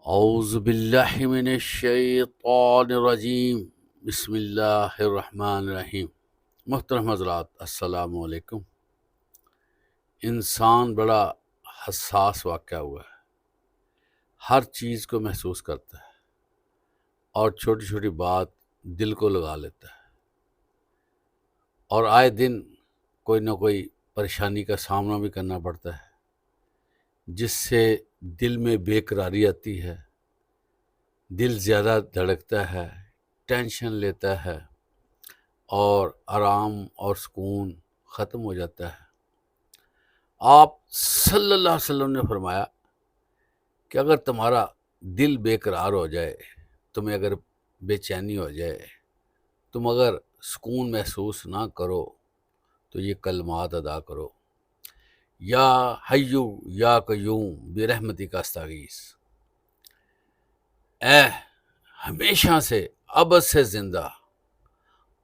اعوذ باللہ من الشیطان الرجیم، بسم اللہ الرحمن الرحیم۔ محترم حضرات، السلام علیکم۔ انسان بڑا حساس واقعہ ہوا ہے، ہر چیز کو محسوس کرتا ہے اور چھوٹی چھوٹی بات دل کو لگا لیتا ہے، اور آئے دن کوئی نہ کوئی پریشانی کا سامنا بھی کرنا پڑتا ہے، جس سے دل میں بے قراری آتی ہے، دل زیادہ دھڑکتا ہے، ٹینشن لیتا ہے، اور آرام اور سکون ختم ہو جاتا ہے۔ آپ صلی اللہ علیہ وسلم نے فرمایا کہ اگر تمہارا دل بے قرار ہو جائے، تمہیں اگر بے چینی ہو جائے، تم اگر سکون محسوس نہ کرو، تو یہ کلمات ادا کرو: یا حیو یا قیوم برحمتک استغیث۔ اے ہمیشہ سے، ابد سے زندہ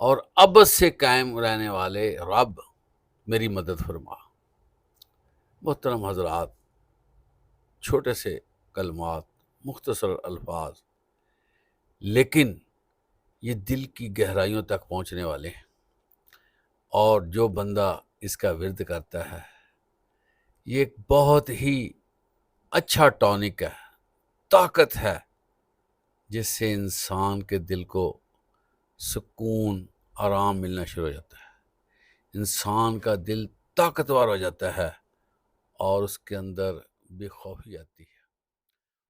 اور ابد سے قائم رہنے والے رب، میری مدد فرما۔ محترم حضرات، چھوٹے سے کلمات، مختصر الفاظ، لیکن یہ دل کی گہرائیوں تک پہنچنے والے ہیں، اور جو بندہ اس کا ورد کرتا ہے، یہ ایک بہت ہی اچھا ٹونک ہے، طاقت ہے، جس سے انسان کے دل کو سکون، آرام ملنا شروع ہو جاتا ہے، انسان کا دل طاقتور ہو جاتا ہے، اور اس کے اندر بے خوفی آتی ہے۔